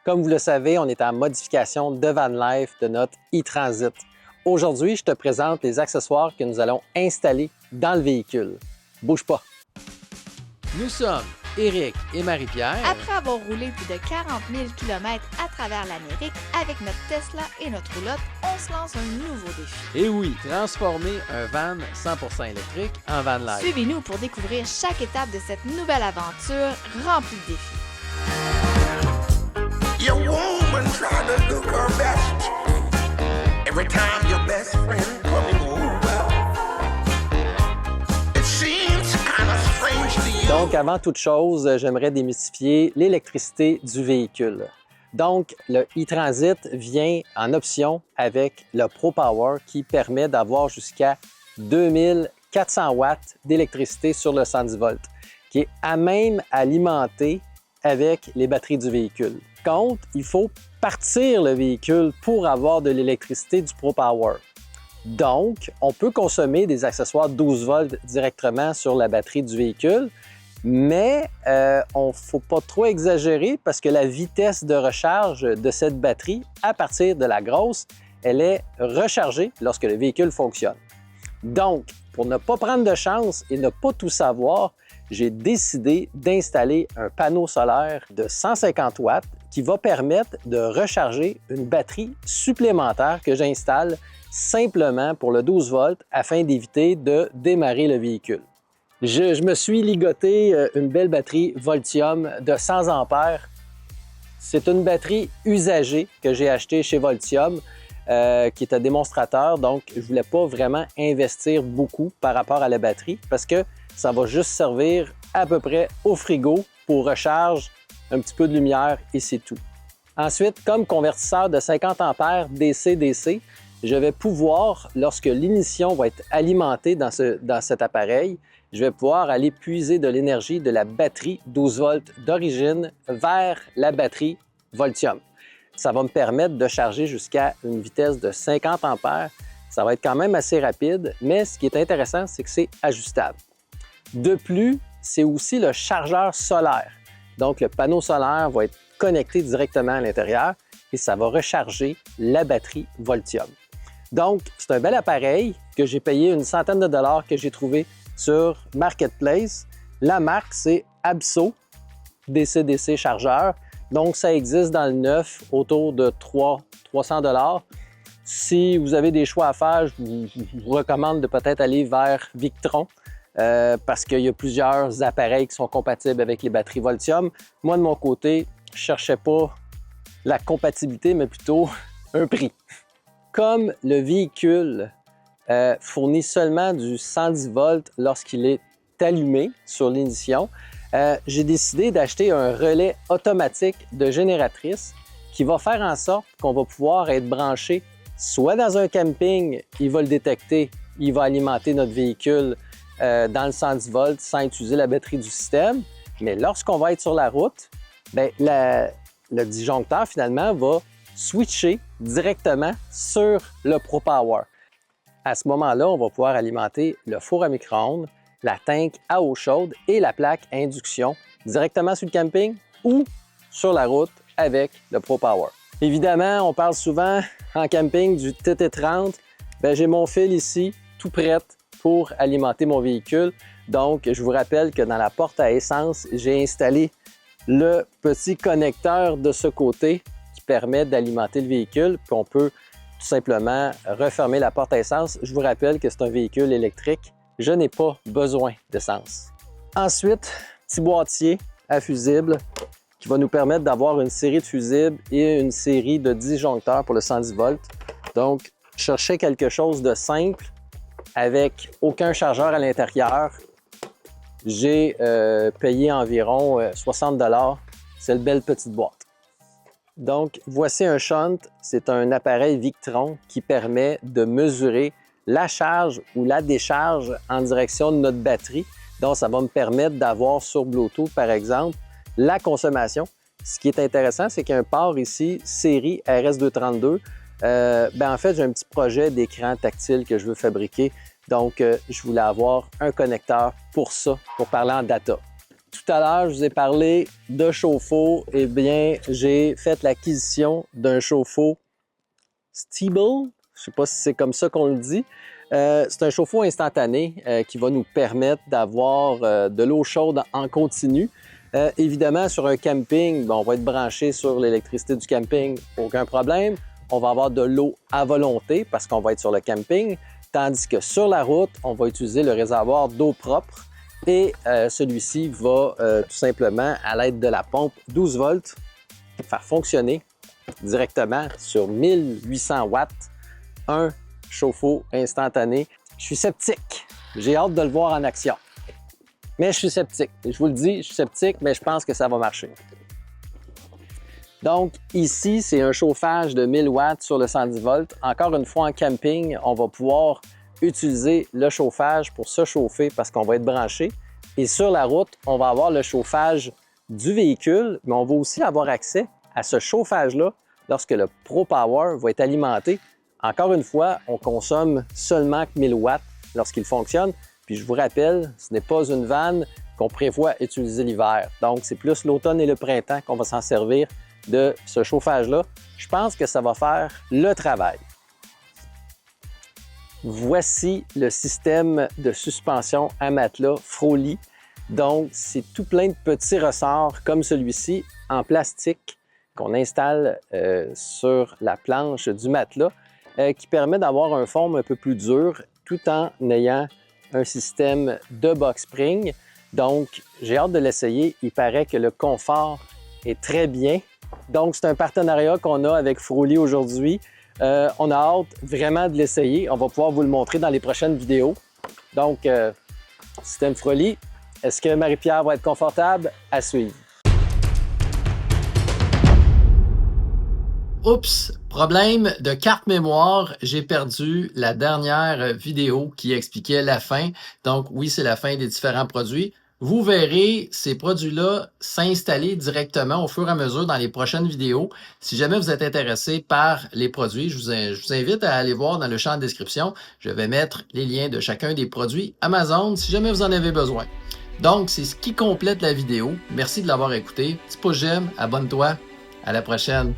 Comme vous le savez, on est en modification de van life de notre e-Transit. Aujourd'hui, je te présente les accessoires que nous allons installer dans le véhicule. Bouge pas! Nous sommes Éric et Marie-Pierre. Après avoir roulé plus de 40 000 km à travers l'Amérique avec notre Tesla et notre roulotte, on se lance un nouveau défi. Et oui, transformer un van 100% électrique en van life. Suivez-nous pour découvrir chaque étape de cette nouvelle aventure remplie de défis. Your woman try to look her best. Every time your best friend coming over. It seems kind of strange to you. Donc, avant toute chose, j'aimerais démystifier l'électricité du véhicule. Donc, le e-Transit vient en option avec le ProPower qui permet d'avoir jusqu'à 2400 watts d'électricité sur le 110 volts, qui est à même alimenter avec les batteries du véhicule. Contre, il faut partir le véhicule pour avoir de l'électricité du ProPower. Donc, on peut consommer des accessoires 12 volts directement sur la batterie du véhicule, mais on ne faut pas trop exagérer parce que la vitesse de recharge de cette batterie, à partir de la grosse, elle est rechargée lorsque le véhicule fonctionne. Donc, pour ne pas prendre de chance et ne pas tout savoir, j'ai décidé d'installer un panneau solaire de 150 watts qui va permettre de recharger une batterie supplémentaire que j'installe simplement pour le 12 volts afin d'éviter de démarrer le véhicule. Je me suis ligoté une belle batterie Voltium de 100 ampères. C'est une batterie usagée que j'ai achetée chez Voltium qui est un démonstrateur, donc je ne voulais pas vraiment investir beaucoup par rapport à la batterie parce que ça va juste servir à peu près au frigo pour recharge, un petit peu de lumière et c'est tout. Ensuite, comme convertisseur de 50 ampères DC-DC, je vais pouvoir, lorsque l'ignition va être alimentée dans cet appareil, je vais pouvoir aller puiser de l'énergie de la batterie 12 volts d'origine vers la batterie Voltium. Ça va me permettre de charger jusqu'à une vitesse de 50 ampères. Ça va être quand même assez rapide, mais ce qui est intéressant, c'est que c'est ajustable. De plus, c'est aussi le chargeur solaire. Donc, le panneau solaire va être connecté directement à l'intérieur et ça va recharger la batterie Voltium. Donc, c'est un bel appareil que j'ai payé une centaine de dollars que j'ai trouvé sur Marketplace. La marque, c'est Absol DC-DC chargeur. Donc, ça existe dans le neuf autour de 300 dollars. Si vous avez des choix à faire, je vous recommande de peut-être aller vers Victron. Parce qu'il y a plusieurs appareils qui sont compatibles avec les batteries Voltium. Moi, de mon côté, je ne cherchais pas la compatibilité, mais plutôt un prix. Comme le véhicule fournit seulement du 110 volts lorsqu'il est allumé sur l'ignition, j'ai décidé d'acheter un relais automatique de génératrice qui va faire en sorte qu'on va pouvoir être branché soit dans un camping, il va le détecter, il va alimenter notre véhicule dans le 110 volts sans utiliser la batterie du système. Mais lorsqu'on va être sur la route, bien, le disjoncteur finalement va switcher directement sur le ProPower. À ce moment-là, on va pouvoir alimenter le four à micro-ondes, la tank à eau chaude et la plaque à induction directement sur le camping ou sur la route avec le ProPower. Évidemment, on parle souvent en camping du TT30. Bien, j'ai mon fil ici, tout prêt pour alimenter mon véhicule. Donc, je vous rappelle que dans la porte à essence, j'ai installé le petit connecteur de ce côté qui permet d'alimenter le véhicule. Puis on peut tout simplement refermer la porte à essence. Je vous rappelle que c'est un véhicule électrique. Je n'ai pas besoin d'essence. Ensuite, petit boîtier à fusible qui va nous permettre d'avoir une série de fusibles et une série de disjoncteurs pour le 110 volts. Donc, je cherchais quelque chose de simple avec aucun chargeur à l'intérieur. J'ai payé environ 60 $. C'est une belle petite boîte. Donc, voici un shunt. C'est un appareil Victron qui permet de mesurer la charge ou la décharge en direction de notre batterie. Donc, ça va me permettre d'avoir sur Bluetooth, par exemple, la consommation. Ce qui est intéressant, c'est qu'il y a un port ici, série RS232. En fait, j'ai un petit projet d'écran tactile que je veux fabriquer. Donc, je voulais avoir un connecteur pour ça, pour parler en data. Tout à l'heure, je vous ai parlé de chauffe-eau. Eh bien, j'ai fait l'acquisition d'un chauffe-eau Stiebel. Je ne sais pas si c'est comme ça qu'on le dit. C'est un chauffe-eau instantané qui va nous permettre d'avoir de l'eau chaude en continu. Évidemment, sur un camping, on va être branché sur l'électricité du camping, aucun problème. On va avoir de l'eau à volonté parce qu'on va être sur le camping, tandis que sur la route, on va utiliser le réservoir d'eau propre et celui-ci va tout simplement, à l'aide de la pompe 12 volts, faire fonctionner directement sur 1800 watts un chauffe-eau instantané. Je suis sceptique. J'ai hâte de le voir en action. Mais je suis sceptique. Je vous le dis, je suis sceptique, mais je pense que ça va marcher. Donc, ici, c'est un chauffage de 1000 watts sur le 110 volts. Encore une fois, en camping, on va pouvoir utiliser le chauffage pour se chauffer parce qu'on va être branché. Et sur la route, on va avoir le chauffage du véhicule, mais on va aussi avoir accès à ce chauffage-là lorsque le ProPower va être alimenté. Encore une fois, on consomme seulement 1000 watts lorsqu'il fonctionne. Puis je vous rappelle, ce n'est pas une vanne qu'on prévoit utiliser l'hiver. Donc, c'est plus l'automne et le printemps qu'on va s'en servir de ce chauffage-là. Je pense que ça va faire le travail. Voici le système de suspension à matelas Froli. Donc, c'est tout plein de petits ressorts comme celui-ci en plastique qu'on installe sur la planche du matelas qui permet d'avoir un forme un peu plus dur tout en ayant un système de box spring. Donc, j'ai hâte de l'essayer. Il paraît que le confort est très bien. Donc, c'est un partenariat qu'on a avec Froli aujourd'hui. On a hâte vraiment de l'essayer. On va pouvoir vous le montrer dans les prochaines vidéos. Donc, système Froli, est-ce que Marie-Pierre va être confortable? À suivre. Oups! Problème de carte mémoire. J'ai perdu la dernière vidéo qui expliquait la fin. Donc, oui, c'est la fin des différents produits. Vous verrez ces produits-là s'installer directement au fur et à mesure dans les prochaines vidéos. Si jamais vous êtes intéressé par les produits, je vous invite à aller voir dans le champ de description. Je vais mettre les liens de chacun des produits Amazon si jamais vous en avez besoin. Donc, c'est ce qui complète la vidéo. Merci de l'avoir écouté. Petit pouce j'aime, abonne-toi. À la prochaine.